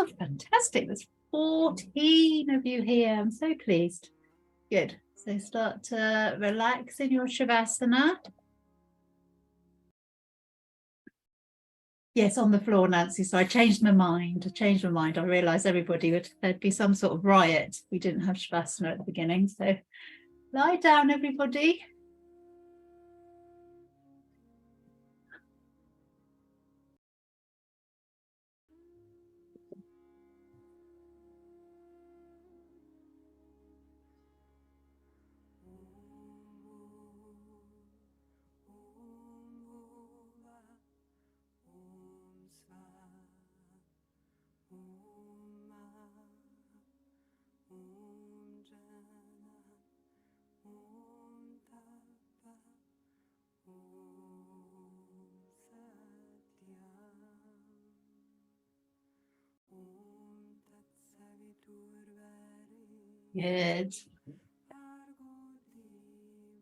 Oh, fantastic. There's 14 of you here. I'm so pleased. Good. So start to relax in your Shavasana. Yes, on the floor, Nancy. So I changed my mind. I realised there'd be some sort of riot. We didn't have Shavasana at the beginning. So lie down, everybody. Good.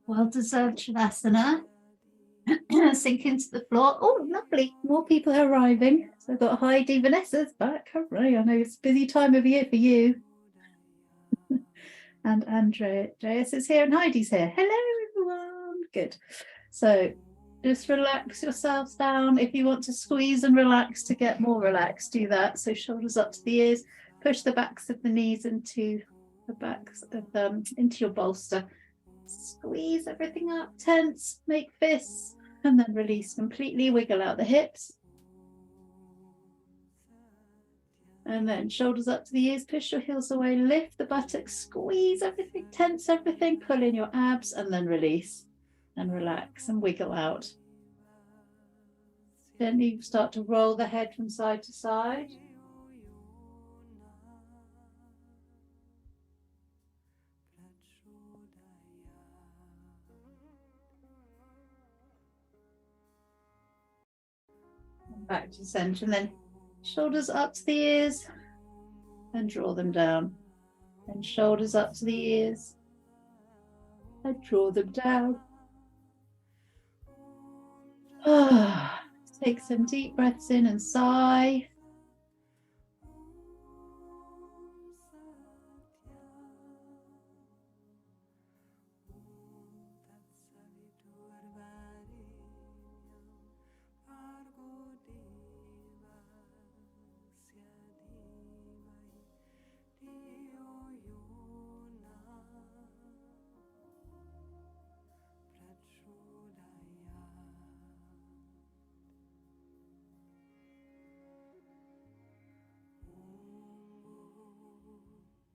Well-deserved Shavasana. Sink into the floor. Oh, lovely. More people are arriving. So I've got Heidi. Vanessa's back. Hooray. I know it's a busy time of year for you. And Andreas is here and Heidi's here. Hello, everyone. Good. So just relax yourselves down. If you want to squeeze and relax to get more relaxed, do that. So shoulders up to the ears. Push the backs of the knees into the backs of into your bolster. Squeeze everything up, tense, make fists, and then release completely. Wiggle out the hips. And then shoulders up to the ears, push your heels away, lift the buttocks, squeeze everything, tense everything, pull in your abs, and then release and relax and wiggle out. Then you start to roll the head from side to side. And back to center, and then shoulders up to the ears and draw them down. And shoulders up to the ears and draw them down. Take some deep breaths in and sigh.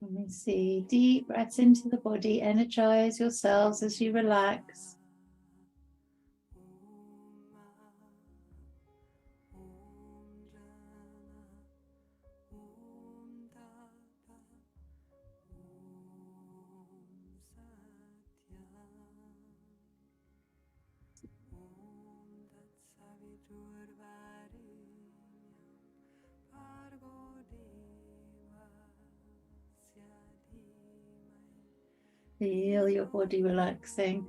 Let me see, deep breaths into the body, energize yourselves as you relax. Feel your body relaxing.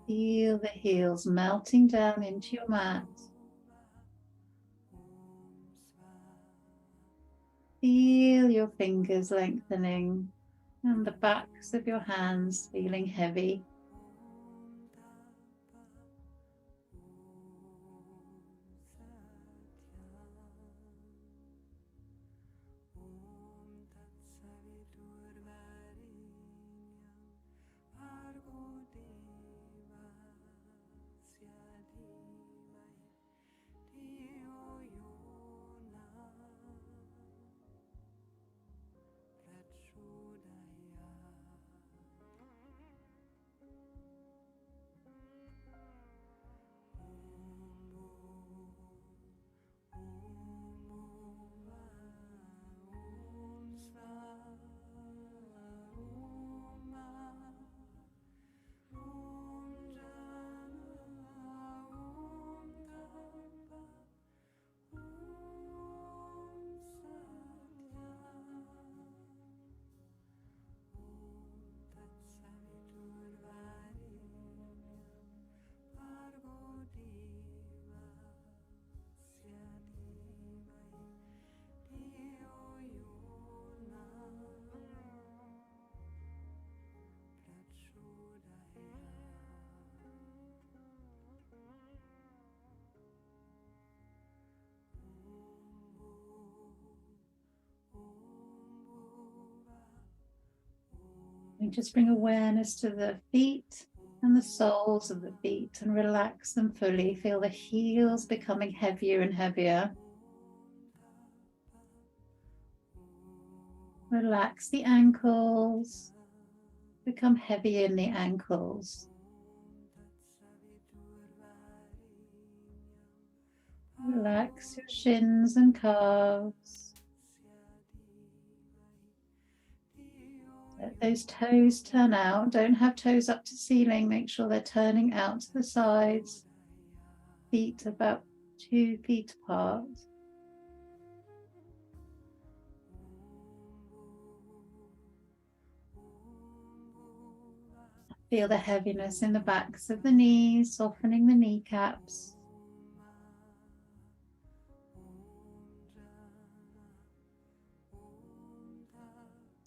Feel the heels melting down into your mat. Feel your fingers lengthening and the backs of your hands feeling heavy. You just bring awareness to the feet and the soles of the feet and relax them fully. Feel the heels becoming heavier and heavier. Relax the ankles. Become heavy in the ankles. Relax your shins and calves. Let those toes turn out. Don't have toes up to ceiling. Make sure they're turning out to the sides. Feet about 2 feet apart. Feel the heaviness in the backs of the knees, softening the kneecaps.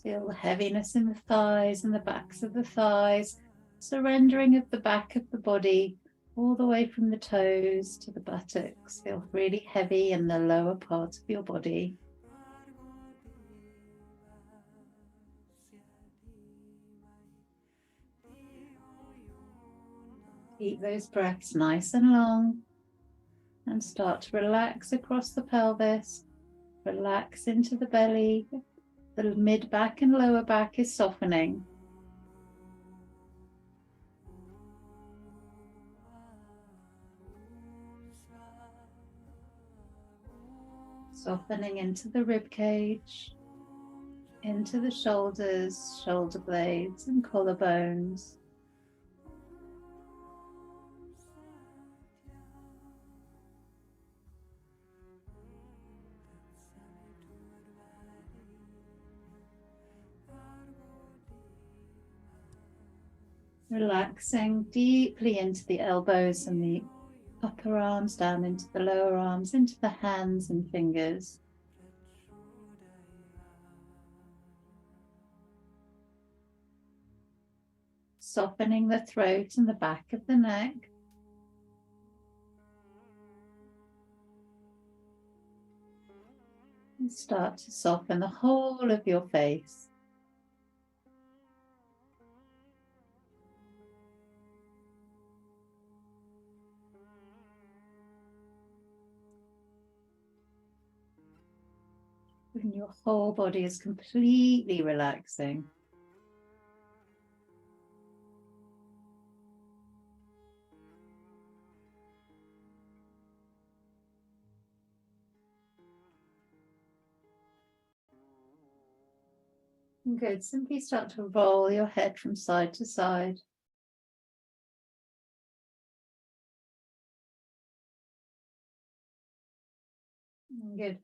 Feel the heaviness in the thighs and the backs of the thighs, surrendering of the back of the body all the way from the toes to the buttocks. Feel really heavy in the lower part of your body. Keep those breaths nice and long and start to relax across the pelvis. Relax into the belly. The mid back and lower back is softening. Softening into the rib cage, into the shoulders, shoulder blades and collarbones. Relaxing deeply into the elbows and the upper arms, down into the lower arms, into the hands and fingers. Softening the throat and the back of the neck. And start to soften the whole of your face. And your whole body is completely relaxing. Good. Simply start to roll your head from side to side. Good.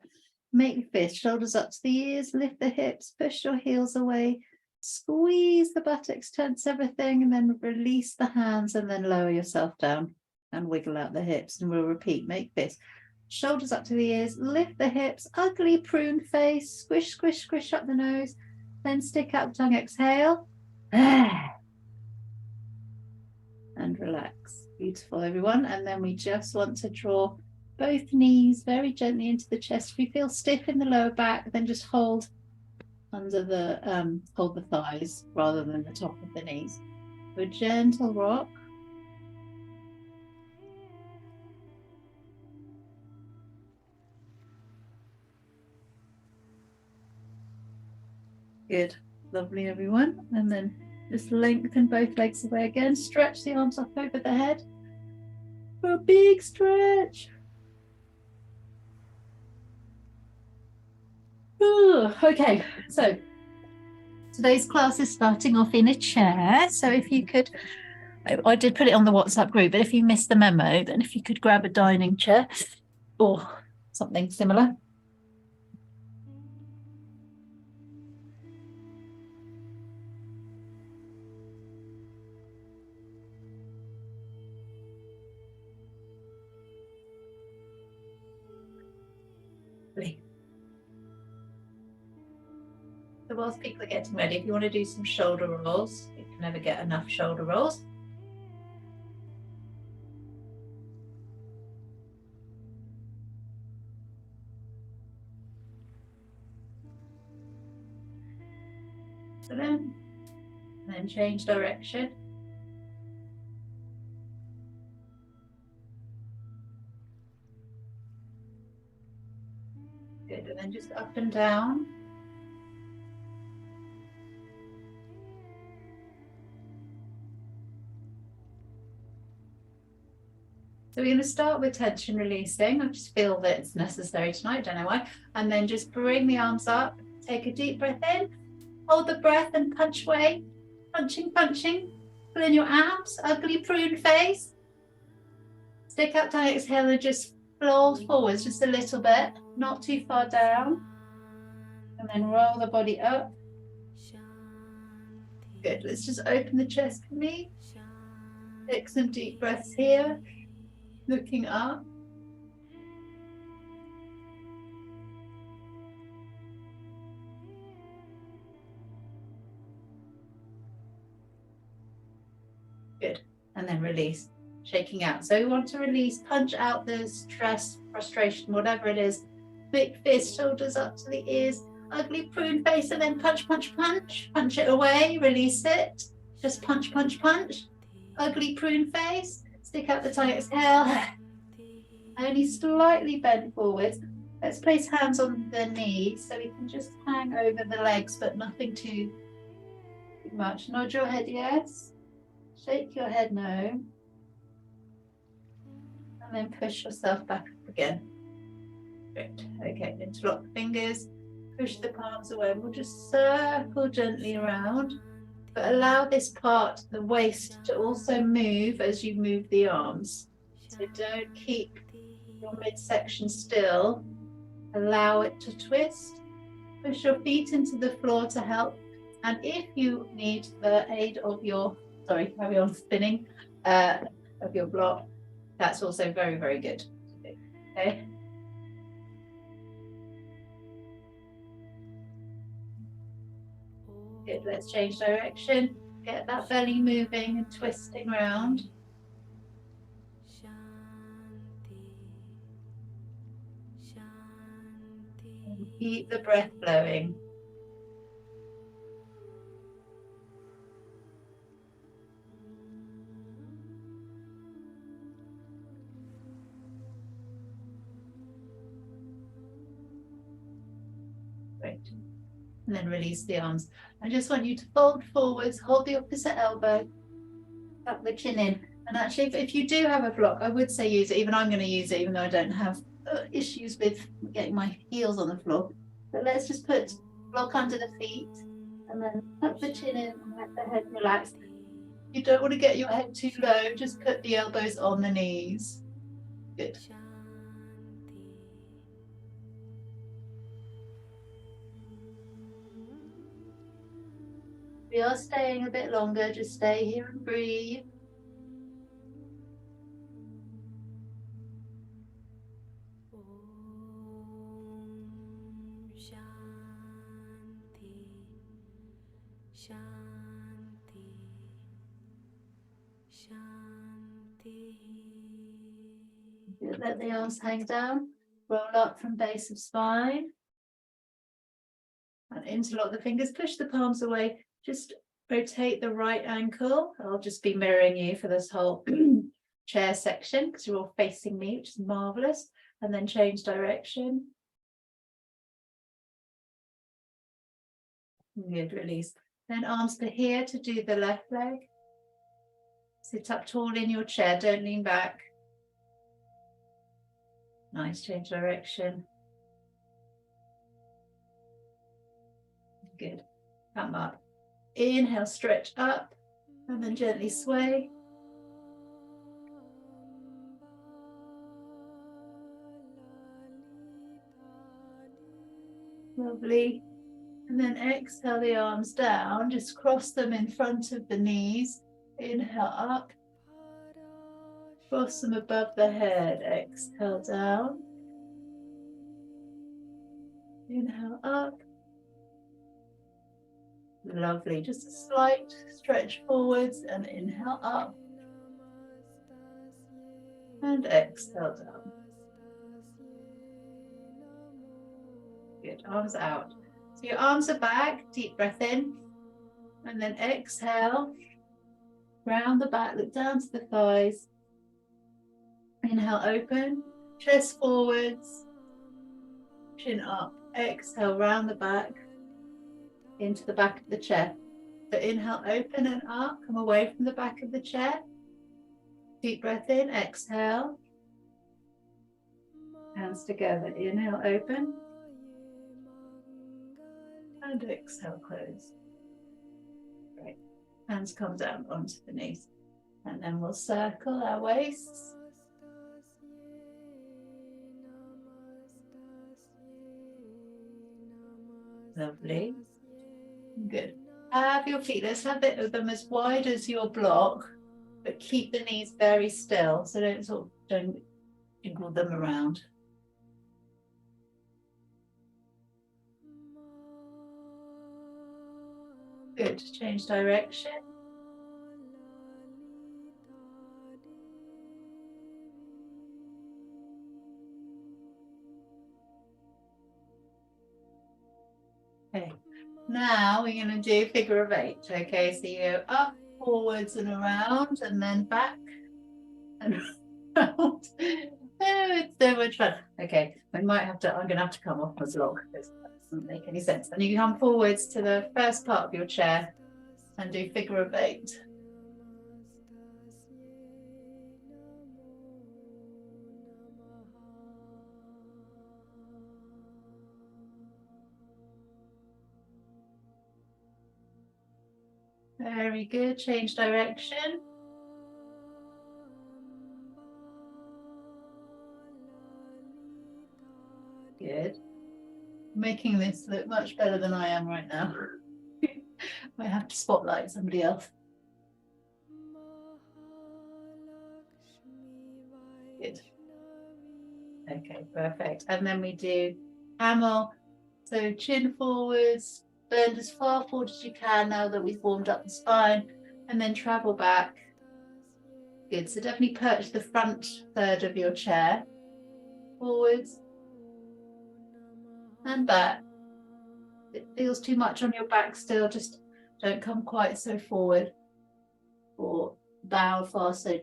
Make fist, shoulders up to the ears, lift the hips, push your heels away, squeeze the buttocks, tense everything, and then release the hands and then lower yourself down and wiggle out the hips. And we'll repeat, make fist, shoulders up to the ears, lift the hips, ugly prune face, squish, squish, squish up the nose, then stick out tongue, exhale, and relax. Beautiful, everyone. And then we just want to draw both knees very gently into the chest. If you feel stiff in the lower back, then just hold under the hold the thighs rather than the top of the knees. A gentle rock. Good, lovely, everyone. And then just lengthen both legs away again. Stretch the arms up over the head for a big stretch. Ooh, okay, so today's class is starting off in a chair. So if you could, I did put it on the WhatsApp group, but if you missed the memo, then if you could grab a dining chair or something similar. So whilst people are getting ready, if you want to do some shoulder rolls, you can never get enough shoulder rolls. So then then change direction. Good, and then just up and down. So we're going to start with tension releasing. I just feel that it's necessary tonight, don't know why. And then just bring the arms up, take a deep breath in, hold the breath and punch away. Punching, punching. Pull in your abs, ugly prune face. Stick up down, exhale and just fold forwards just a little bit, not too far down. And then roll the body up. Good, let's just open the chest for me. Take some deep breaths here. Looking up. Good. And then release, shaking out. So we want to release, punch out the stress, frustration, whatever it is. Big fist, shoulders up to the ears, ugly prune face, and then punch, punch, punch. Punch it away, release it. Just punch, punch, punch. Ugly prune face. Stick out the tongue, exhale. Only slightly bend forwards. Let's place hands on the knees so we can just hang over the legs, but nothing too much. Nod your head, yes. Shake your head, no. And then push yourself back up again. Good. Okay, interlock the fingers, push the palms away. We'll just circle gently around, but allow this part, the waist, to also move as you move the arms. So don't keep your midsection still. Allow it to twist. Push your feet into the floor to help. And if you need the aid of your, carry on spinning, of your block, that's also very, very good. Okay. Good, let's change direction. Get that belly moving and twisting around. And keep the breath flowing. Great. And then release the arms. I just want you to fold forwards, hold the opposite elbow, tuck the chin in. And actually, if you do have a block, I would say use it. Even I'm going to use it, even though I don't have issues with getting my heels on the floor. But let's just put block under the feet and then tuck the chin in and let the head relax. You don't want to get your head too low, just put the elbows on the knees. Good. We are staying a bit longer, just stay here and breathe. Let the arms hang down, roll up from base of spine. And interlock the fingers, push the palms away, just rotate the right ankle. I'll just be mirroring you for this whole chair section because you're all facing me, which is marvelous. And then change direction. Good, release. Then arms to here to do the left leg. Sit up tall in your chair, don't lean back. Nice, change direction. Good. Come up. Inhale, stretch up, and then gently sway. Lovely. And then exhale the arms down, just cross them in front of the knees. Inhale up. Cross them above the head. Exhale down. Inhale up. Lovely. Just a slight stretch forwards and inhale up. And exhale down. Good. Arms out. So your arms are back. Deep breath in. And then exhale, round the back, look down to the thighs. Inhale, open, chest forwards, chin up. Exhale, round the back, into the back of the chair. So inhale, open and up, come away from the back of the chair. Deep breath in, exhale. Hands together, inhale, open. And exhale, close. Great. Hands come down onto the knees. And then we'll circle our waists. Lovely. Good. Have your feet, let's have them as wide as your block, but keep the knees very still, so don't jiggle them around. Good. Change direction. Okay. Now we're going to do figure of 8. Okay, so you go up, forwards and around, and then back and around. Oh, it's so much fun. Okay, I'm going to have to come off my vlog because that doesn't make any sense. And you come forwards to the first part of your chair and do figure of 8. Very good. Change direction. Good. Making this look much better than I am right now. I have to spotlight somebody else. Good. Okay, perfect. And then we do camel. So chin forwards, bend as far forward as you can now that we've warmed up the spine, and then travel back. Good. So definitely perch the front third of your chair. Forwards and back. If it feels too much on your back still, just don't come quite so forward or bow far so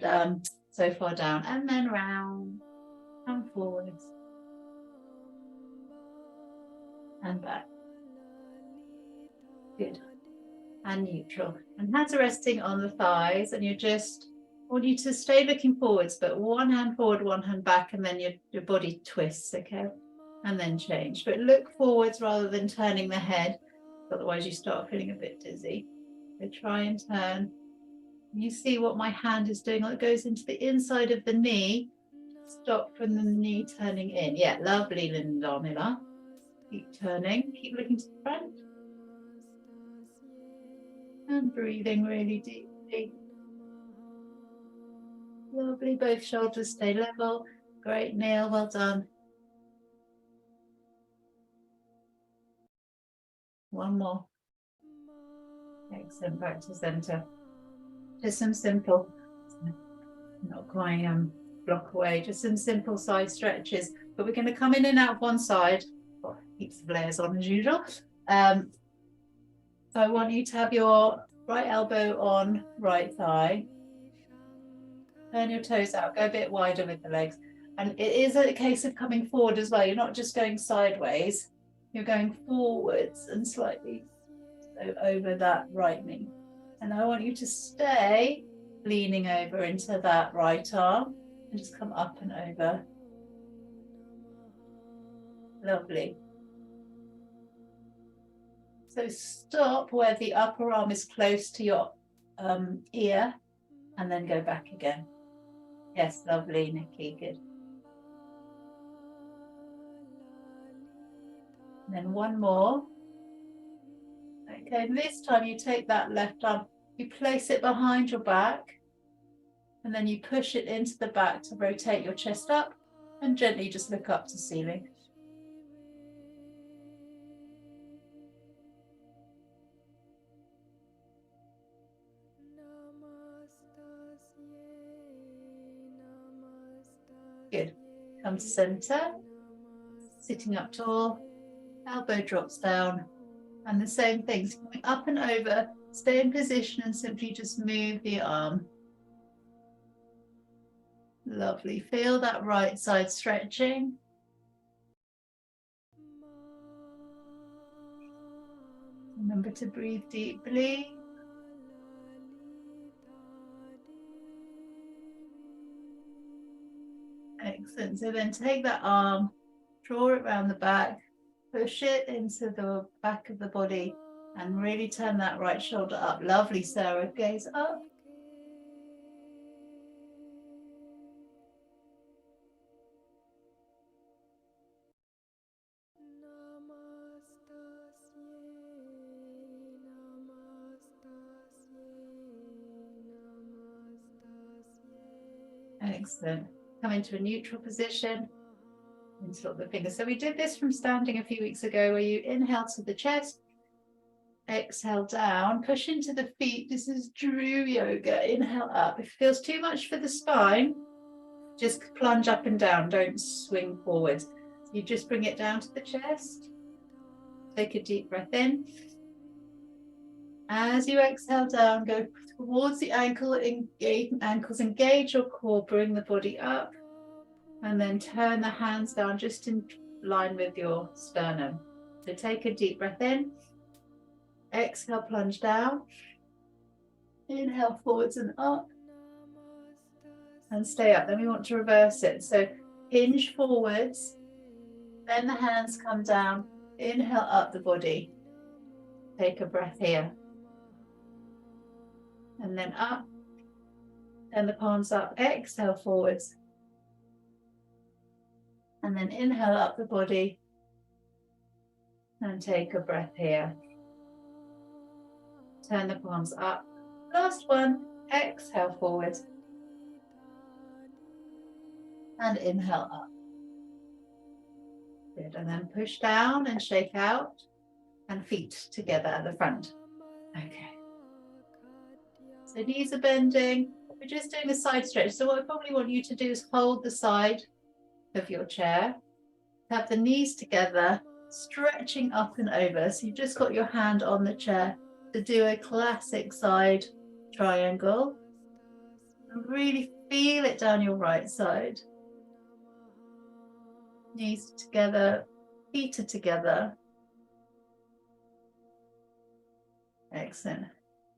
far down, and then round and forwards and back. Good. And neutral. And hands are resting on the thighs, and you just want you to stay looking forwards, but one hand forward, one hand back, and then your body twists, okay? And then change. But look forwards rather than turning the head, otherwise you start feeling a bit dizzy. So try and turn. You see what my hand is doing, it goes into the inside of the knee. Stop from the knee turning in. Yeah, lovely, Linda Miller. Keep turning, keep looking to the front. And breathing really deeply. Lovely, both shoulders stay level. Great, Neil, well done. One more. Excellent, back to center. Just some simple, not quite block away, just some simple side stretches, but we're going to come in and out of one side. Oh, heaps of layers on as usual. So I want you to have your right elbow on right thigh. Turn your toes out, go a bit wider with the legs. And it is a case of coming forward as well. You're not just going sideways, you're going forwards and slightly over that right knee. And I want you to stay leaning over into that right arm and just come up and over. Lovely. So stop where the upper arm is close to your ear and then go back again. Yes, lovely, Nikki, good. And then one more. Okay, this time you take that left arm, you place it behind your back, and then you push it into the back to rotate your chest up, and gently just look up to ceiling. Good. Come to center, sitting up tall, elbow drops down, and the same things, coming up and over Stay in position and simply just move the arm. Lovely. Feel that right side stretching. Remember to breathe deeply. Excellent. So then take that arm, draw it around the back, push it into the back of the body, and really turn that right shoulder up. Lovely, Sarah. Gaze up. Excellent. Come into a neutral position. Interlock the fingers. So we did this from standing a few weeks ago, where you inhale to the chest, exhale down, push into the feet. This is Drew Yoga. Inhale up. If it feels too much for the spine, just plunge up and down. Don't swing forwards. You just bring it down to the chest. Take a deep breath in. As you exhale down, go towards the ankles, engage your core, bring the body up, and then turn the hands down just in line with your sternum. So take a deep breath in, exhale, plunge down, inhale forwards and up, and stay up. Then we want to reverse it. So hinge forwards, then the hands come down, inhale up the body. Take a breath here. And then up, and the palms up, exhale forwards. And then inhale up the body and take a breath here. Turn the palms up. Last one, exhale forward. And inhale up. Good, and then push down and shake out and feet together at the front. Okay. So knees are bending. We're just doing a side stretch. So what I probably want you to do is hold the side of your chair. Have the knees together, stretching up and over. So you've just got your hand on the chair to do a classic side triangle. And really feel it down your right side. Knees together, feet are together. Excellent.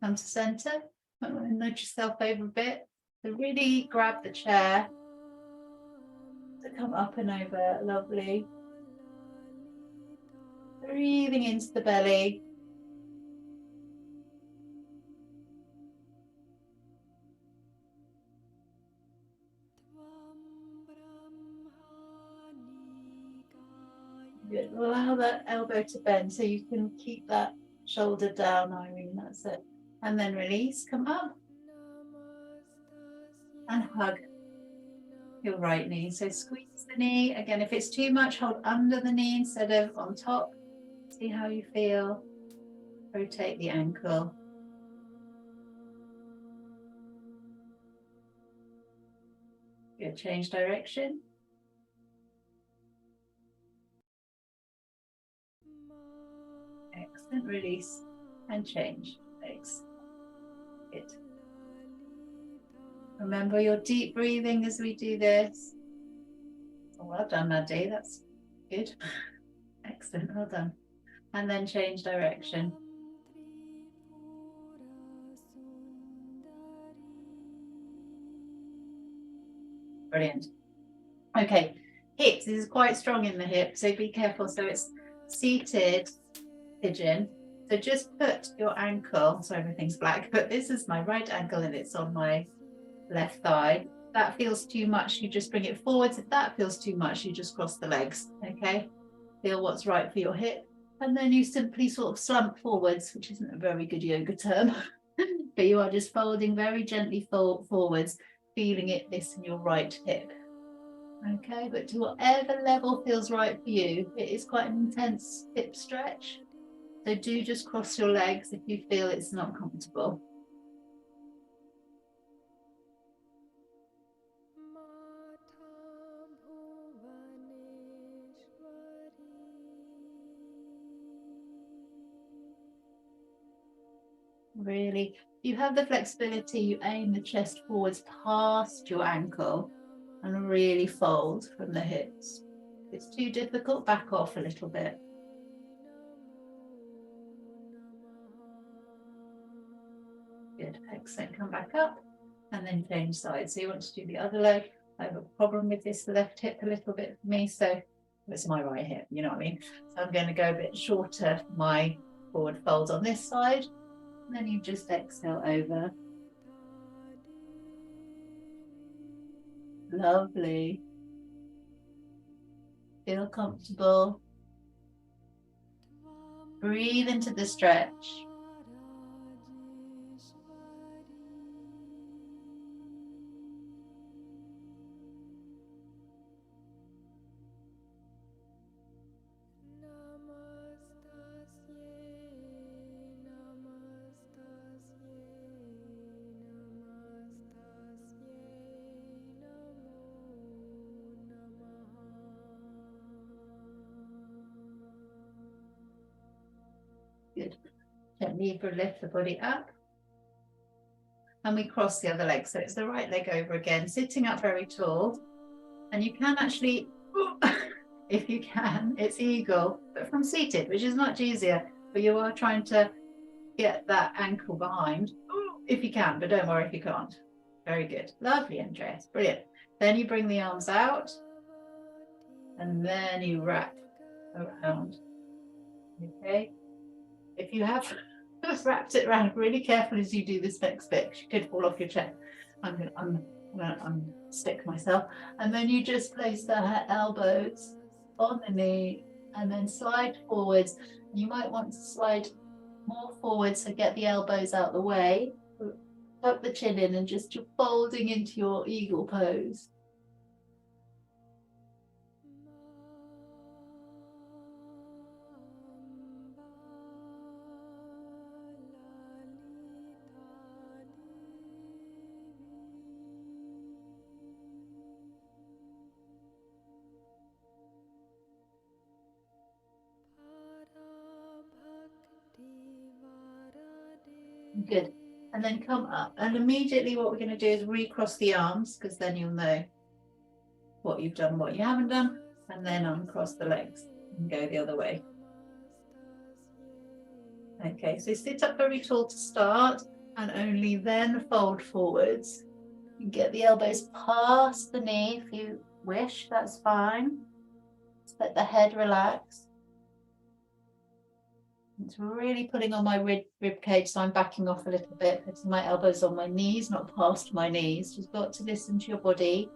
Come to center. Nudge yourself over a bit. So really grab the chair to come up and over. Lovely. Breathing into the belly. Good. Allow that elbow to bend so you can keep that shoulder down, Irene. That's it. And then release. Come up. And hug your right knee. So squeeze the knee. Again, if it's too much, hold under the knee instead of on top. See how you feel. Rotate the ankle. Good. Change direction. Excellent. Release and change. Thanks. Good. Remember your deep breathing as we do this. Oh, well done, Maddie. That's good. Excellent. Well done. And then change direction. Brilliant. Okay. Hips. This is quite strong in the hip, so be careful. So it's seated pigeon. So just put your ankle, so everything's black, but this is my right ankle and it's on my left thigh. If that feels too much, you just bring it forwards. If that feels too much, you just cross the legs. Okay. Feel what's right for your hip. And then you simply sort of slump forwards, which isn't a very good yoga term, but you are just folding very gently forwards, feeling it this in your right hip. Okay, but to whatever level feels right for you. It is quite an intense hip stretch. So do just cross your legs if you feel it's not comfortable. Really, you have the flexibility, you aim the chest forwards past your ankle and really fold from the hips. If it's too difficult, back off a little bit. Good, excellent. Come back up and then change sides. So you want to do the other leg. I have a problem with this left hip a little bit for me, so it's my right hip, you know what I mean? So I'm going to go a bit shorter, my forward fold on this side, and then you just exhale over. Lovely. Feel comfortable. Breathe into the stretch. Good. Gently lift the body up. And we cross the other leg. So it's the right leg over again, sitting up very tall. And you can actually, if you can, it's eagle, but from seated, which is much easier. But you are trying to get that ankle behind, if you can, but don't worry if you can't. Very good. Lovely, Andreas. Brilliant. Then you bring the arms out. And then you wrap around. Okay. If you have wrapped it around, really careful as you do this next bit. You could fall off your chair. I'm going to unstick myself. And then you just place the elbows on the knee and then slide forwards. You might want to slide more forward, so get the elbows out the way. Tuck the chin in and just you're folding into your eagle pose. Good. And then come up. And immediately what we're going to do is recross the arms, because then you'll know what you've done, what you haven't done, and then uncross the legs and go the other way. Okay, so sit up very tall to start and only then fold forwards. You get the elbows past the knee if you wish, that's fine. Just let the head relax. It's really pulling on my rib cage, so I'm backing off a little bit, putting my elbows on my knees, not past my knees. You've got to listen to your body.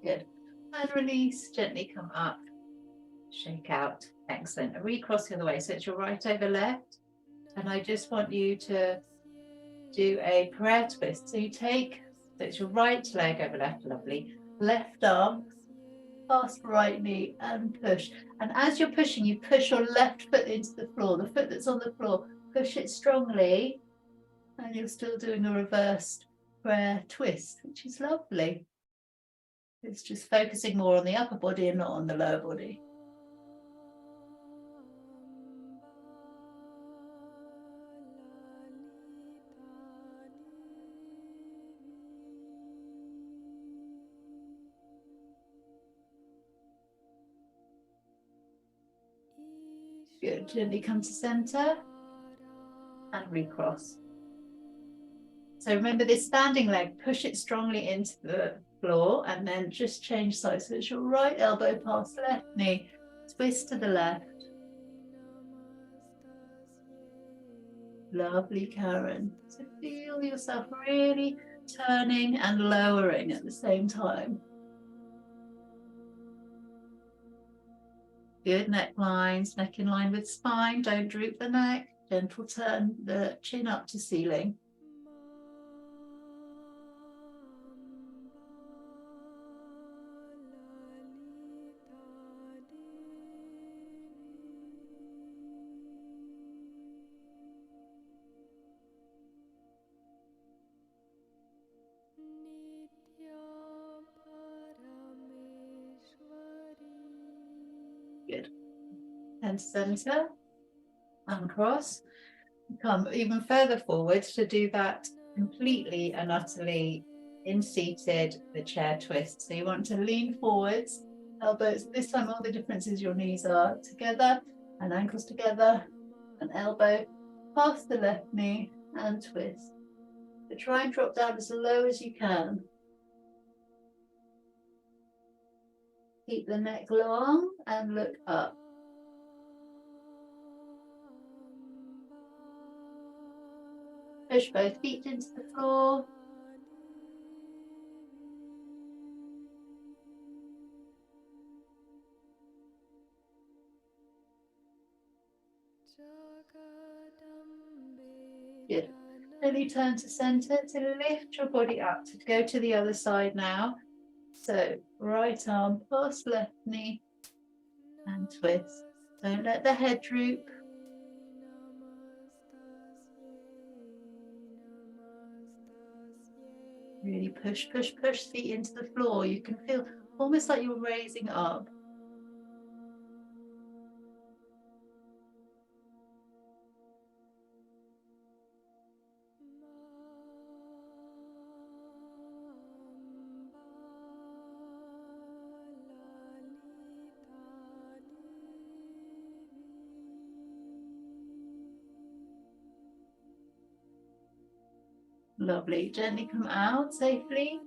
Good. And release, gently come up, shake out. Excellent. Recross the other way. So it's your right over left. And I just want you to do a prayer twist. So you take, so it's your right leg over left, lovely. Left arm, past right knee and push. And as you're pushing, you push your left foot into the floor, the foot that's on the floor, push it strongly. And you're still doing a reversed prayer twist, which is lovely. It's just focusing more on the upper body and not on the lower body. Good. Gently come to center and recross. So remember this standing leg, push it strongly into the floor and then just change sides. So it's your right elbow past left knee, twist to the left. Lovely, Karen. So feel yourself really turning and lowering at the same time. Good, neck lines, neck in line with spine. Don't droop the neck. Gentle turn the chin up to ceiling. Good. And center, uncross. Come even further forward to do that completely and utterly in seated, the chair twist. So you want to lean forwards, elbows. This time all the difference is your knees are together and ankles together, an elbow past the left knee and twist. So try and drop down as low as you can. Keep the neck long and look up. Push both feet into the floor. Good. Then you turn to center to lift your body up to go to the other side now. So right arm past left knee and twist. Don't let the head droop. Really push, push, push feet into the floor. You can feel almost like you're raising up. Lovely. Gently come out safely.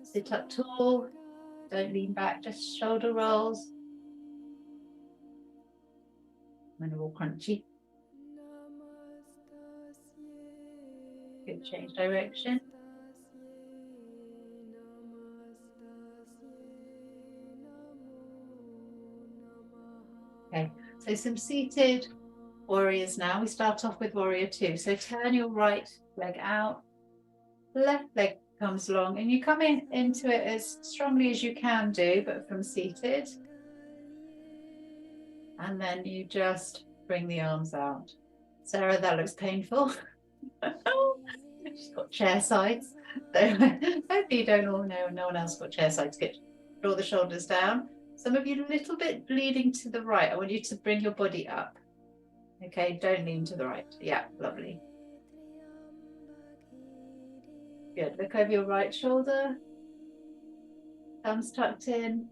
Sit up tall. Don't lean back, just shoulder rolls. And all crunchy. Good, change direction. Okay, so some seated warriors now. We start off with warrior two. So turn your right leg out, left leg comes long, and you come into it as strongly as you can do, but from seated. And then you just bring the arms out. Sarah, that looks painful. She's got chair sides. So hopefully you don't all know, no one else got chair sides. Good. Draw the shoulders down. Some of you a little bit bleeding to the right. I want you to bring your body up. Okay, don't lean to the right. Yeah, lovely. Good. Look over your right shoulder. Thumbs tucked in.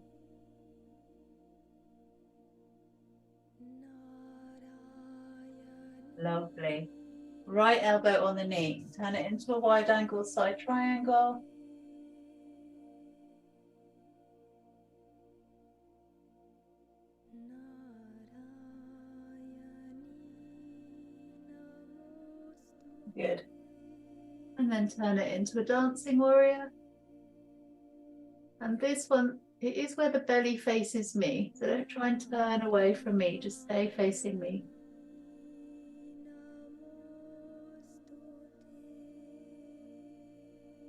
Lovely. Right elbow on the knee. Turn it into a wide angle side triangle. Good. And then turn it into a dancing warrior. And this one, it is where the belly faces me. So don't try and turn away from me. Just stay facing me.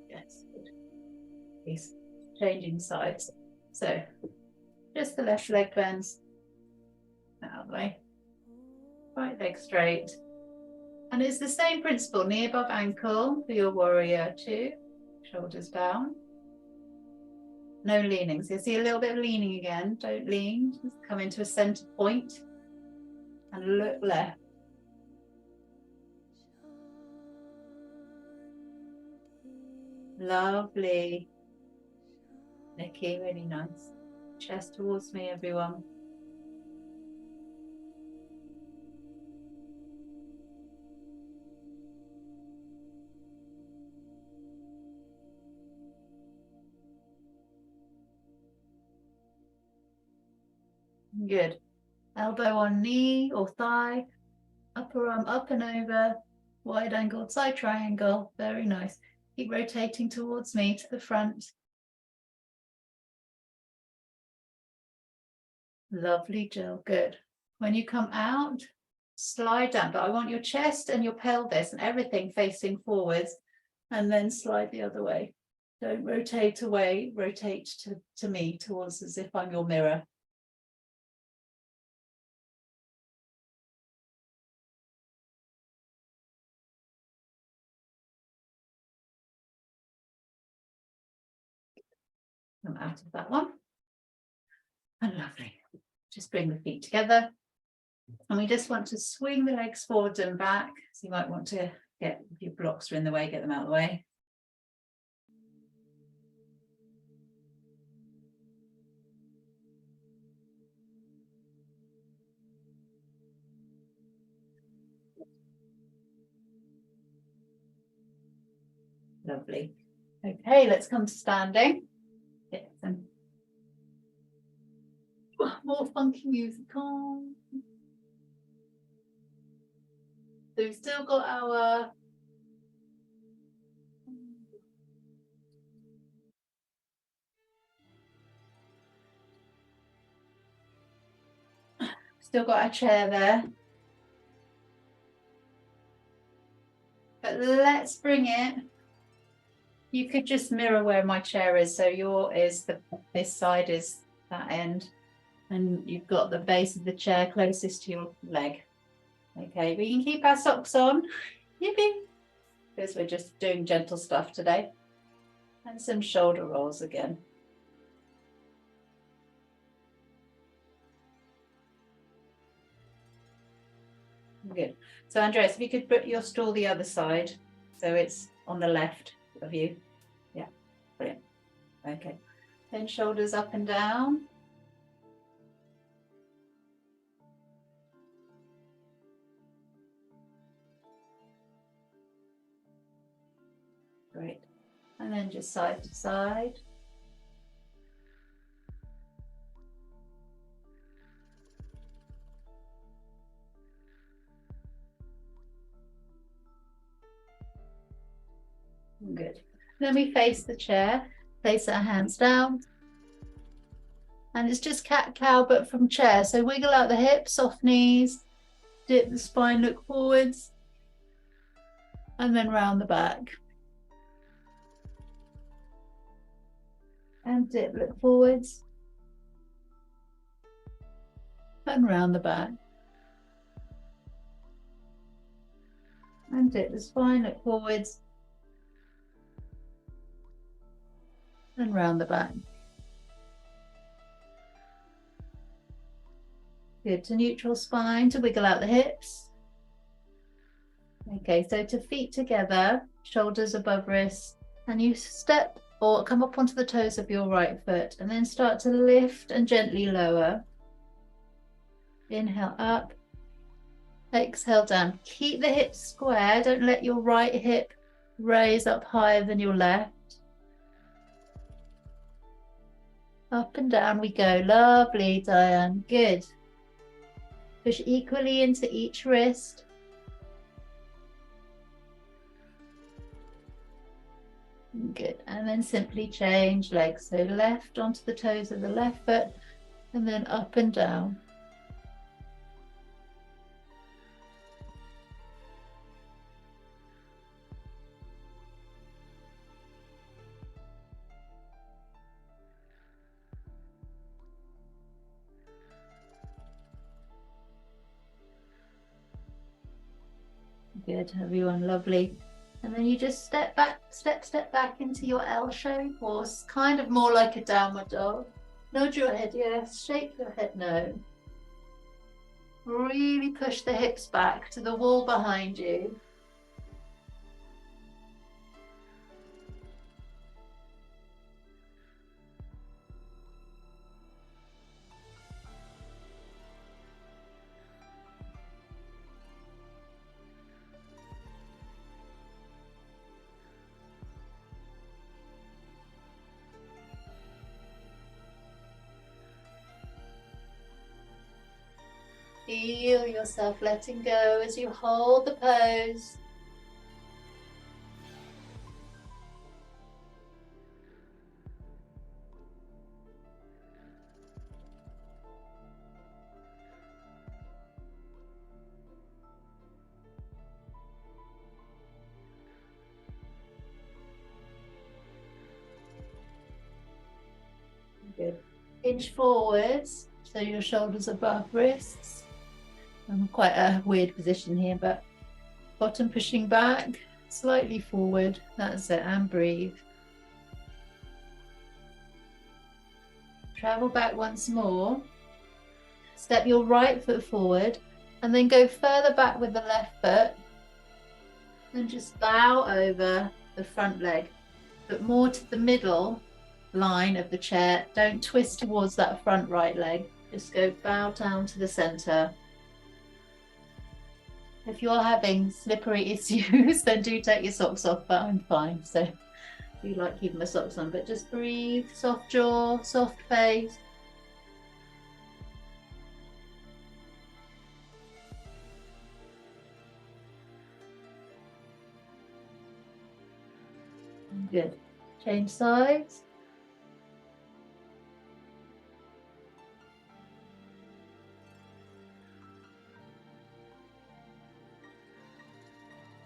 Yes, good. He's changing sides. So just the left leg bends out of the way. Right leg straight. And it's the same principle, knee above ankle for your warrior two. Shoulders down. No leaning. So you see a little bit of leaning again. Don't lean. Just come into a center point and look left. Lovely. Nikki, really nice. Chest towards me, everyone. Good. Elbow on knee or thigh, upper arm up and over, wide angled side triangle. Very nice. Keep rotating towards me to the front. Lovely, Jill. Good. When you come out, slide down, but I want your chest and your pelvis and everything facing forwards, and then slide the other way. Don't rotate away, rotate to me, towards as if I'm your mirror. Come out of that one. And lovely. Just bring the feet together. And we just want to swing the legs forward and back. So you might want to get, if your blocks are in the way, get them out of the way. Lovely. Okay, let's come to standing. Get some more funky music on. So we've still got our chair there. But let's bring it. You could just mirror where my chair is. So this side is that end. And you've got the base of the chair closest to your leg. Okay, we can keep our socks on. Yippee! Because we're just doing gentle stuff today. And some shoulder rolls again. Good. So Andreas, if you could put your stool the other side, so it's on the left of you. Yeah, brilliant. Okay. Then shoulders up and down. Great. And then just side to side. Good. Then we face the chair, place our hands down. And it's just cat-cow, but from chair. So wiggle out the hips, soft knees, dip the spine, look forwards, and then round the back. And dip, look forwards, and round the back. And dip the spine, look forwards, and round the back. Good. To neutral spine, to wiggle out the hips. Okay, so to feet together, shoulders above wrists, and you step or come up onto the toes of your right foot, and then start to lift and gently lower. Inhale up, exhale down. Keep the hips square, don't let your right hip raise up higher than your left. Up and down we go. Lovely, Diane. Good. Push equally into each wrist. Good. And then simply change legs. So left onto the toes of the left foot and then up and down. Good, everyone, lovely. And then you just step back into your L shape, or kind of more like a downward dog. Nod your head, yes. Shake your head, no. Really push the hips back to the wall behind you. Feel yourself letting go as you hold the pose. Good. Inch forwards, so your shoulders above wrists. Quite a weird position here, but bottom pushing back, slightly forward. That's it, and breathe. Travel back once more. Step your right foot forward and then go further back with the left foot and just bow over the front leg, but more to the middle line of the chair. Don't twist towards that front right leg. Just go bow down to the center. If you're having slippery issues, then do take your socks off, but I'm fine. So I do like keeping my socks on, but just breathe, soft jaw, soft face. Good. Change sides.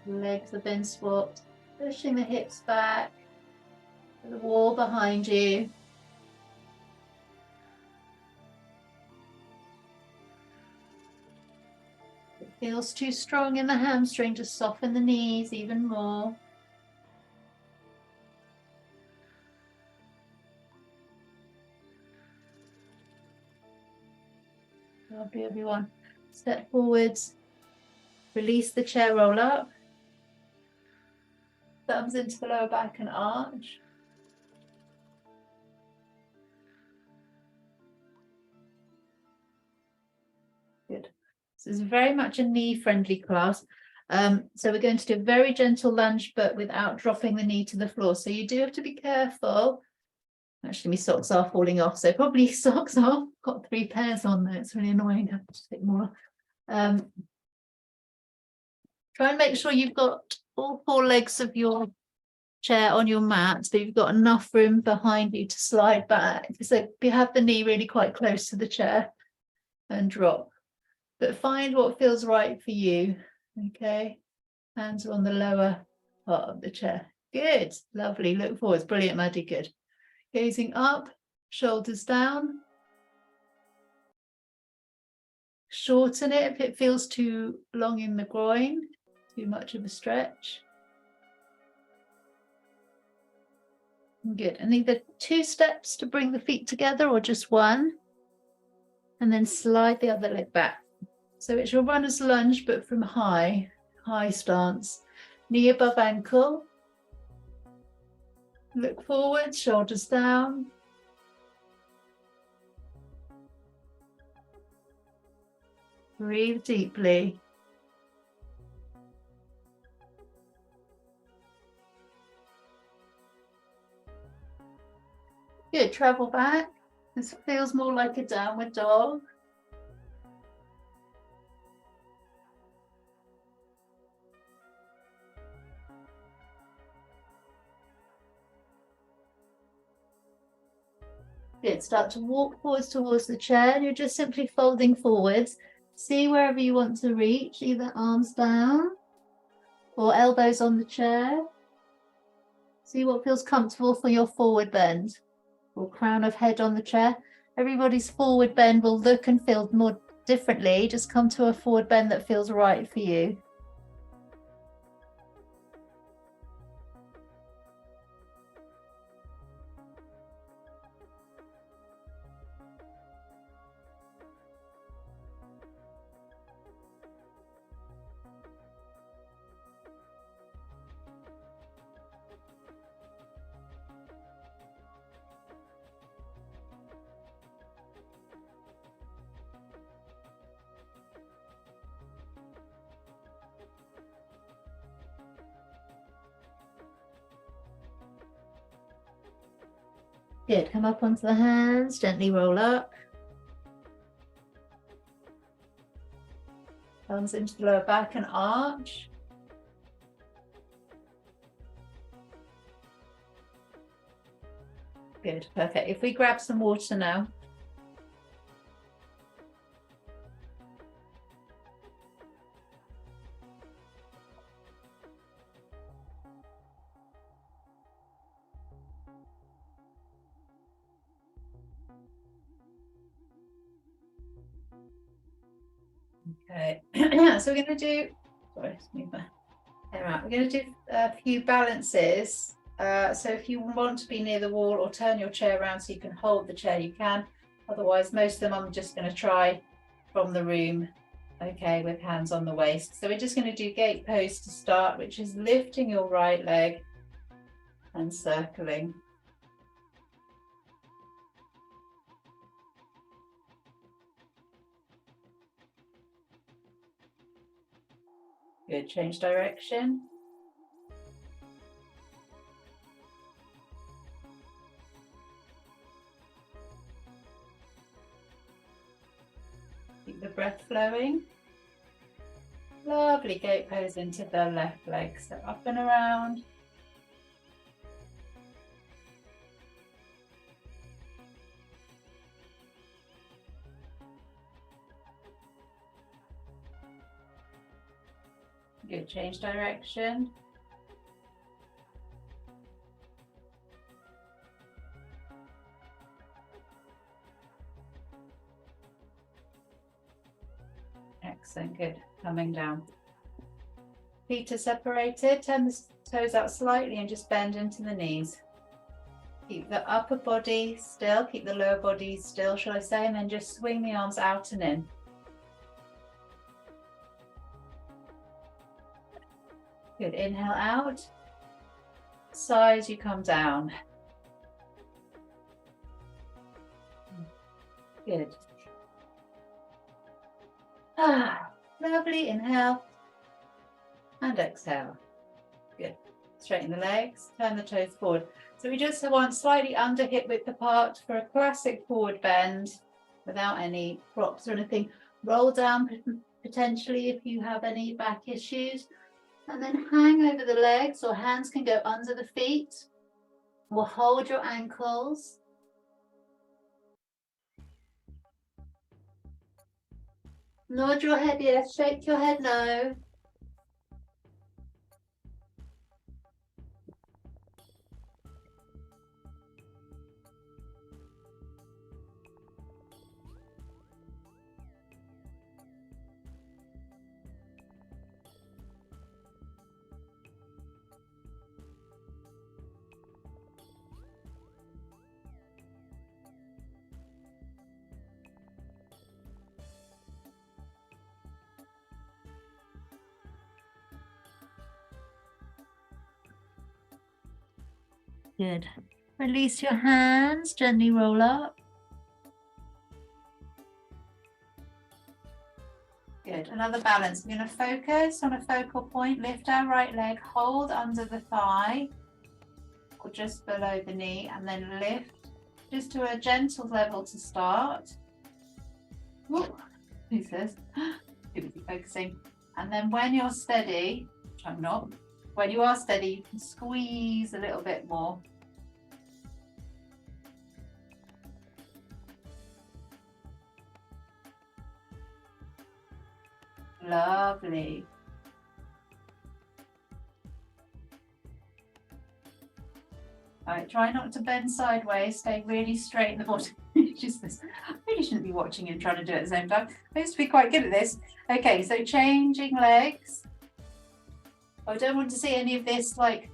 Legs have been swapped, pushing the hips back, the wall behind you. If it feels too strong in the hamstring, just soften the knees even more. Lovely, everyone. Step forwards, release the chair roll up. Thumbs into the lower back and arch. Good. This is very much a knee-friendly class. So we're going to do a very gentle lunge, but without dropping the knee to the floor. So you do have to be careful. Actually, my socks are falling off, so probably socks off. Got 3 pairs on there. It's really annoying. I have to take more. Try and make sure you've got all 4 legs of your chair on your mat, so you've got enough room behind you to slide back. So you have the knee really quite close to the chair and drop. But find what feels right for you. Okay, hands are on the lower part of the chair. Good, lovely. Look forwards. Brilliant, Maddie. Good. Gazing up, shoulders down. Shorten it if it feels too long in the groin, too much of a stretch. Good. And either 2 steps to bring the feet together or just 1. And then slide the other leg back. So it's your runner's lunge, but from high stance. Knee above ankle. Look forward, shoulders down. Breathe deeply. Good, travel back. This feels more like a downward dog. Good, start to walk forwards towards the chair. You're just simply folding forwards. See wherever you want to reach, either arms down or elbows on the chair. See what feels comfortable for your forward bend or crown of head on the chair. Everybody's forward bend will look and feel more differently. Just come to a forward bend that feels right for you. Good, come up onto the hands, gently roll up. Thumbs into the lower back and arch. Good, perfect. If we grab some water now. Okay, so we're going to do, sorry, move my hair out. We're going to do a few balances. So if you want to be near the wall or turn your chair around so you can hold the chair, you can. Otherwise, most of them I'm just going to try from the room, okay, with hands on the waist. So we're just going to do gate pose to start, which is lifting your right leg and circling. Good, change direction. Keep the breath flowing. Lovely gate pose into the left leg, so up and around. Good, change direction. Excellent, good, coming down. Feet are separated, turn the toes out slightly and just bend into the knees. Keep the upper body still, keep the lower body still, shall I say, and then just swing the arms out and in. Good, inhale out, sigh as you come down. Good. Lovely, inhale and exhale. Good. Straighten the legs, turn the toes forward. So we just want slightly under hip width apart for a classic forward bend without any props or anything. Roll down potentially if you have any back issues. And then hang over the legs, or hands can go under the feet. Or hold your ankles. Nod your head yes, shake your head no. Good. Release your hands, gently roll up. Good. Another balance. We're going to focus on a focal point. Lift our right leg, hold under the thigh or just below the knee, and then lift just to a gentle level to start. Whoop. Who's this? Too busy focusing. And then when you're steady, which I'm not, when you are steady, you can squeeze a little bit more. Lovely. All right, try not to bend sideways, stay really straight in the bottom. Just this. I really shouldn't be watching and trying to do it at the same time. I used to be quite good at this. Okay, so changing legs. I don't want to see any of this like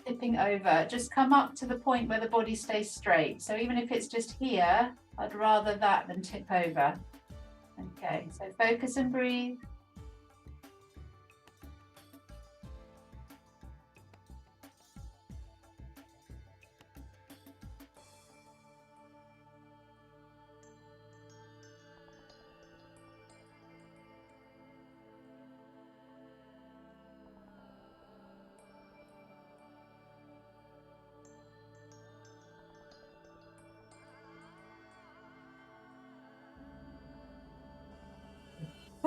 tipping over. Just come up to the point where the body stays straight. So even if it's just here, I'd rather that than tip over. Okay, so focus and breathe.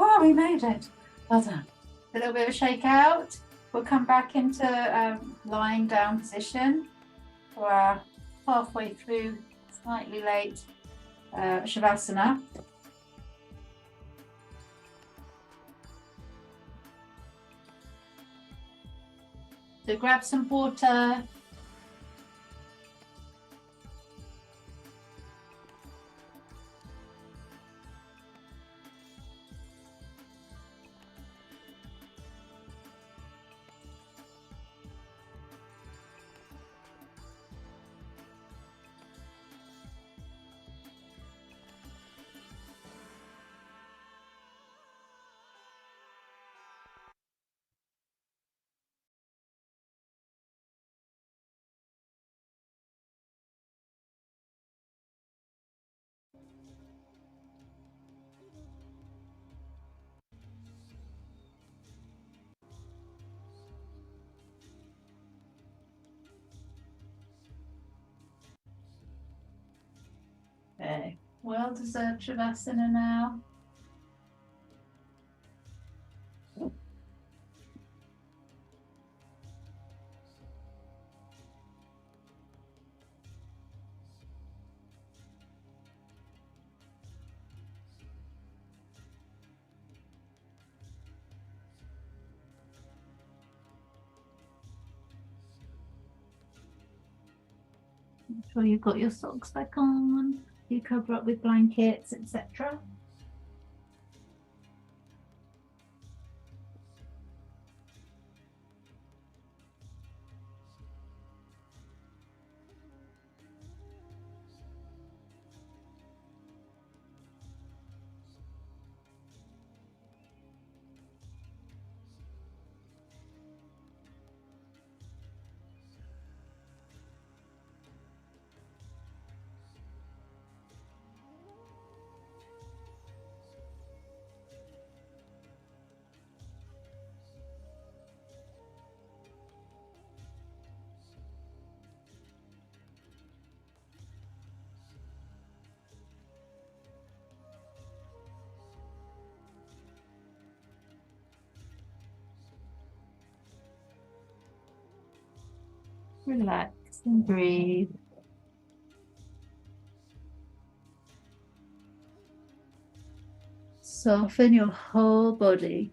Oh, we made it. Well done. A little bit of a shake out. We'll come back into lying down position for our halfway through, slightly late Shavasana. So grab some water. Well-deserved Shavasana now. Make sure you've got your socks back on, you cover up with blankets, etc. Relax and breathe. Soften your whole body.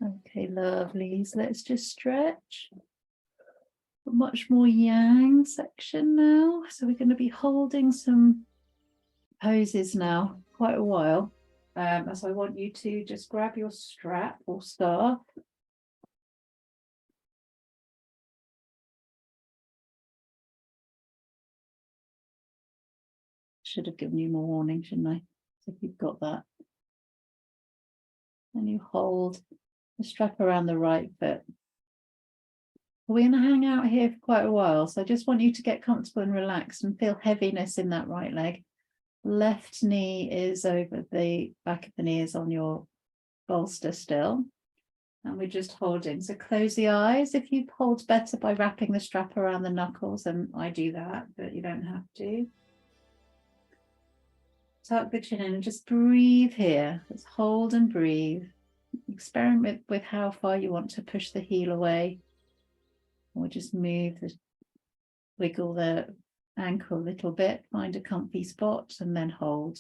Okay, lovelies. Let's just stretch. A much more yang section now. So we're going to be holding some poses now quite a while. So I want you to just grab your strap or scarf. Should have given you more warning, shouldn't I? So if you've got that. And you hold the strap around the right foot. We're going to hang out here for quite a while, so I just want you to get comfortable and relaxed and feel heaviness in that right leg. Left knee is over the back of the knee, is on your bolster still. And we're just holding. So close the eyes. If you hold better by wrapping the strap around the knuckles, then I do that, but you don't have to. Tuck the chin in and just breathe here. Let's hold and breathe. Experiment with how far you want to push the heel away. Or just wiggle the ankle a little bit, find a comfy spot and then hold.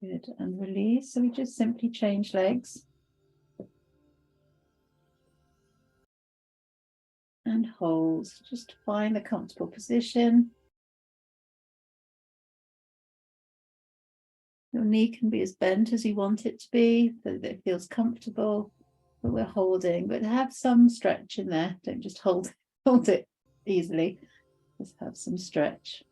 Good, and release. So we just simply change legs. And hold. Just find the comfortable position. Your knee can be as bent as you want it to be, so that it feels comfortable, but we're holding. But have some stretch in there. Don't just hold it easily. Just have some stretch.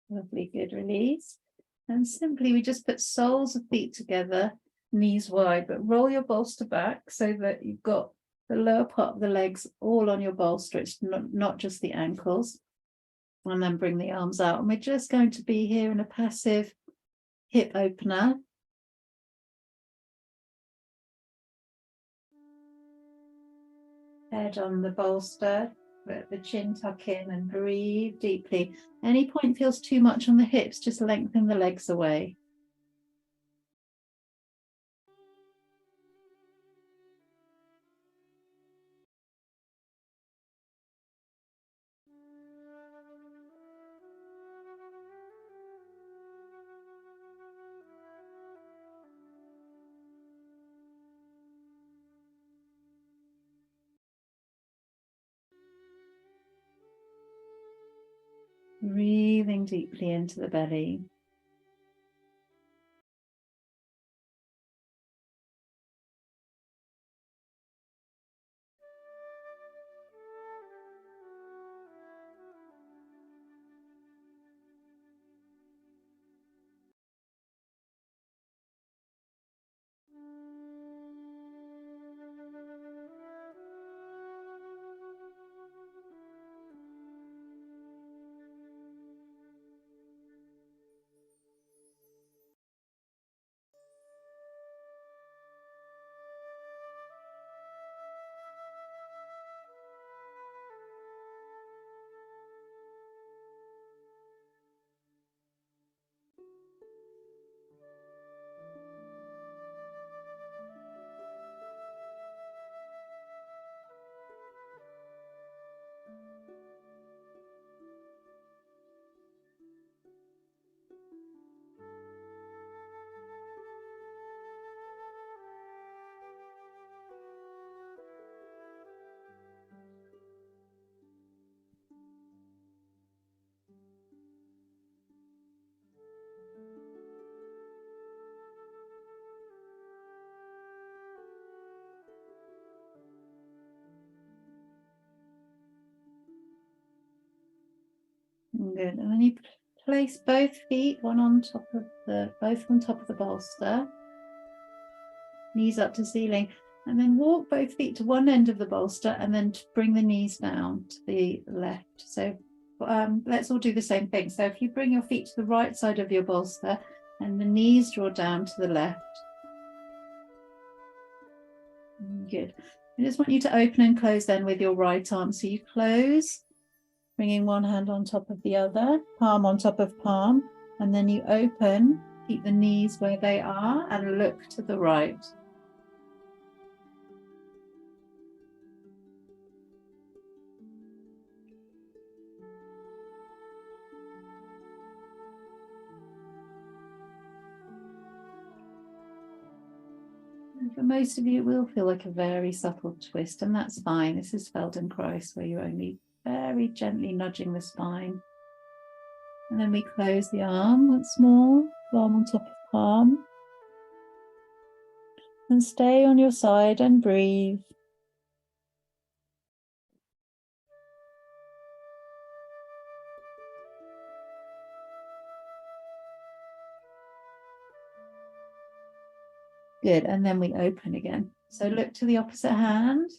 Lovely, good release. And simply we just put soles of feet together, knees wide, but roll your bolster back so that you've got the lower part of the legs all on your bolster. It's not just the ankles. And then bring the arms out. And we're just going to be here in a passive hip opener. Head on the bolster, let the chin tuck in and breathe deeply. Any point feels too much on the hips, just lengthen the legs away. Breathing deeply into the belly. Good. And then you place both feet, both on top of the bolster, knees up to ceiling, and then walk both feet to one end of the bolster and then bring the knees down to the left. So let's all do the same thing. So if you bring your feet to the right side of your bolster and the knees draw down to the left. Good. I just want you to open and close then with your right arm. So you close, bringing one hand on top of the other, palm on top of palm, and then you open, keep the knees where they are and look to the right. And for most of you, it will feel like a very subtle twist, and that's fine. This is Feldenkrais, where you're only very gently nudging the spine. And then we close the arm once more, palm on top of palm. And stay on your side and breathe. Good, and then we open again. So look to the opposite hand.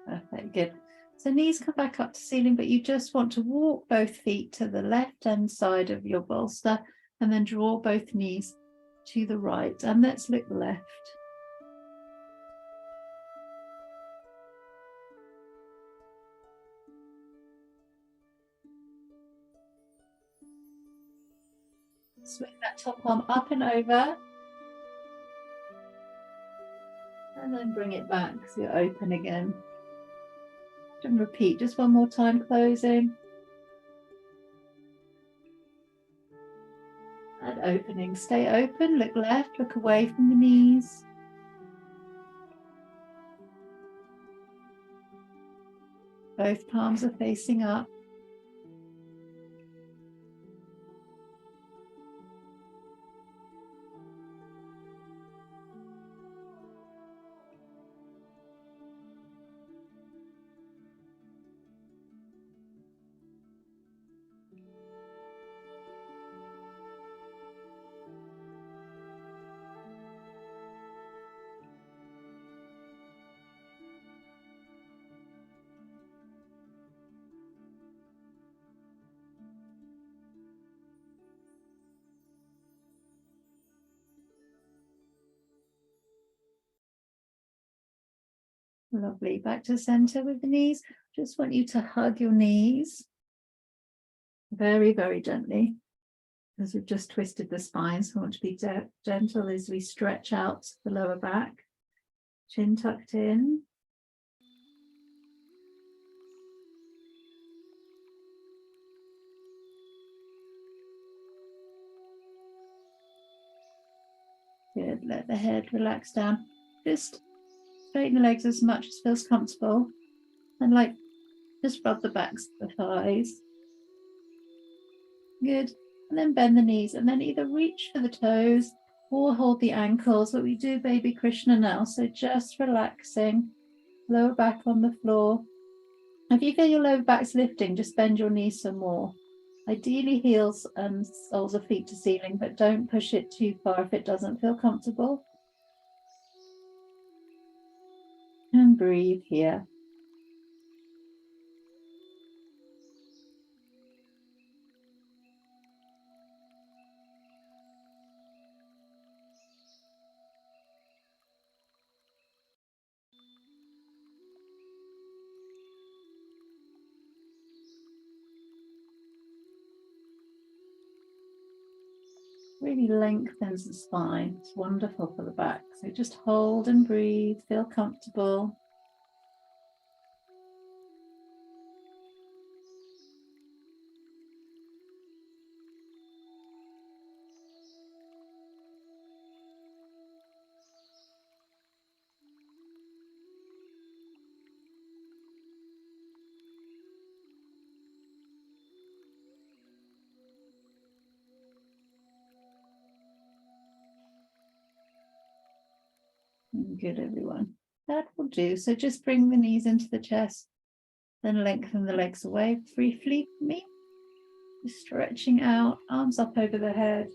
Perfect, good. So knees come back up to ceiling, but you just want to walk both feet to the left-hand side of your bolster and then draw both knees to the right. And let's look left. Swing that top arm up and over. And then bring it back so you're open again. And repeat just one more time, closing. And opening. Stay open, look left, look away from the knees. Both palms are facing up. Lovely. Back to center with the knees. Just want you to hug your knees very, very gently, because we've just twisted the spine. So I want to be gentle as we stretch out the lower back. Chin tucked in. Good. Let the head relax down. Just straighten the legs as much as feels comfortable. And just rub the backs of the thighs. Good. And then bend the knees and then either reach for the toes or hold the ankles. But we do baby Krishna now. So just relaxing, lower back on the floor. If you feel your lower back's lifting, just bend your knees some more. Ideally heels and soles of feet to ceiling, but don't push it too far if it doesn't feel comfortable. And breathe here. Really lengthens the spine. It's wonderful for the back. So just hold and breathe, feel comfortable. Good, everyone. That will do. So just bring the knees into the chest, then lengthen the legs away briefly for me. Just stretching out, arms up over the head.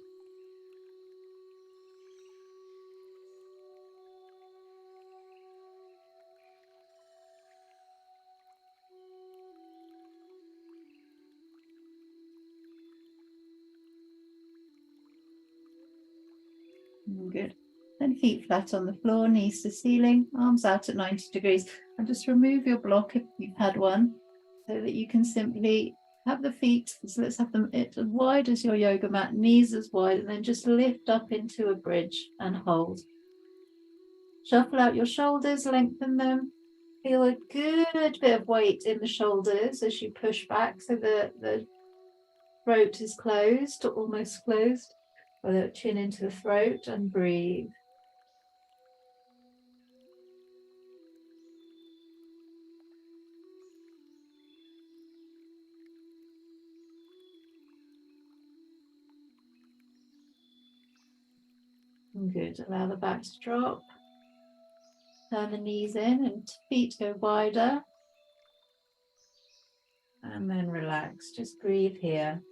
Good. Then feet flat on the floor, knees to ceiling, arms out at 90 degrees. And just remove your block if you've had one, so that you can simply have the feet, so let's have them as wide as your yoga mat, knees as wide, and then just lift up into a bridge and hold. Shuffle out your shoulders, lengthen them. Feel a good bit of weight in the shoulders as you push back, so the throat is closed, or almost closed. Or the chin into the throat, and breathe. Good. Allow the back to drop. Turn the knees in and feet go wider. And then relax. Just breathe here.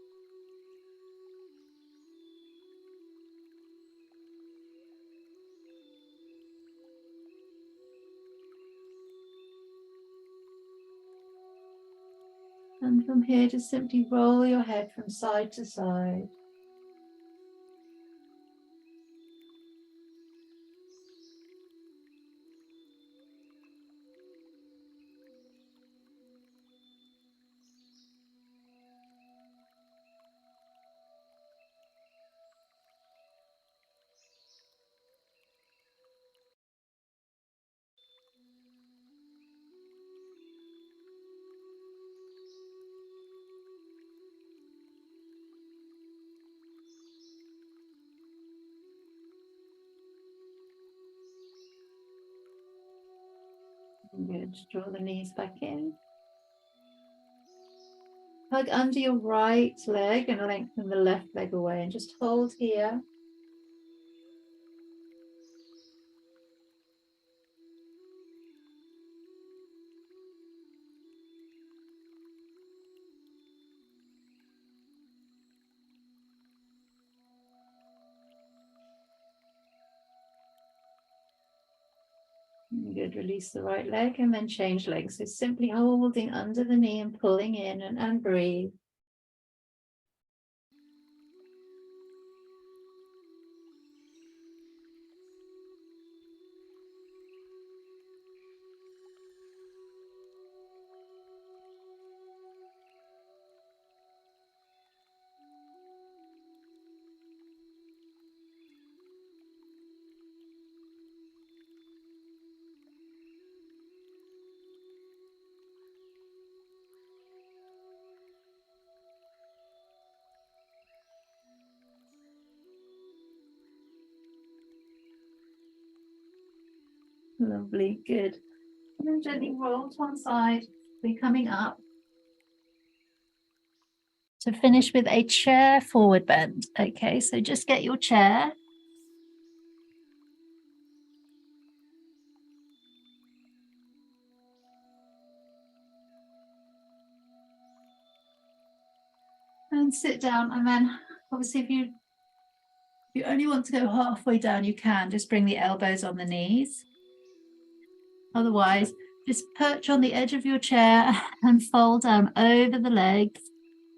And from here, just simply roll your head from side to side. Good. Draw the knees back in. Hug under your right leg and lengthen the left leg away, and just hold here. Good. Release the right leg and then change legs. So simply holding under the knee and pulling in, and breathe. Lovely, good. And then gently roll to one side. We're coming up to finish with a chair forward bend. Okay, so just get your chair. And sit down, and then obviously if you only want to go halfway down, you can just bring the elbows on the knees. Otherwise, just perch on the edge of your chair and fold down over the legs.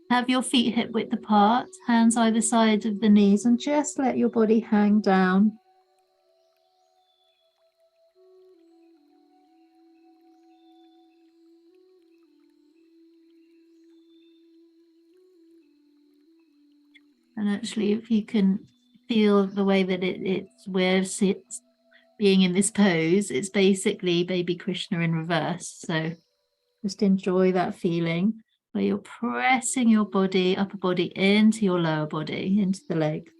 Have your feet hip width apart, hands either side of the knees, and just let your body hang down. And actually, if you can feel the way that it's where it sits, being in this pose, it's basically baby Krishna in reverse. So just enjoy that feeling where you're pressing your body, upper body into your lower body, into the legs.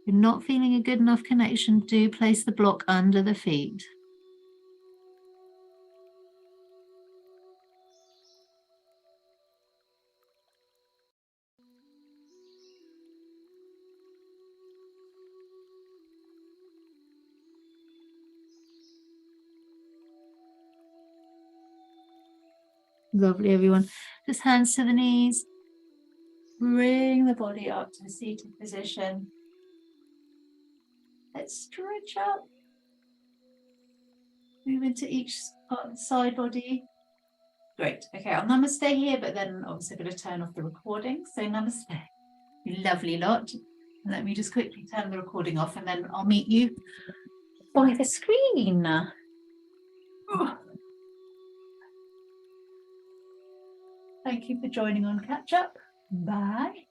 If you're not feeling a good enough connection, do place the block under the feet. Lovely, everyone. Just hands to the knees. Bring the body up to the seated position. Let's stretch up. Move into each part of the side body. Great. Okay, I'll namaste here, but then obviously I'm going to turn off the recording. So namaste, you lovely lot. And let me just quickly turn the recording off, and then I'll meet you by the screen. Thank you for joining on Catch Up. Bye.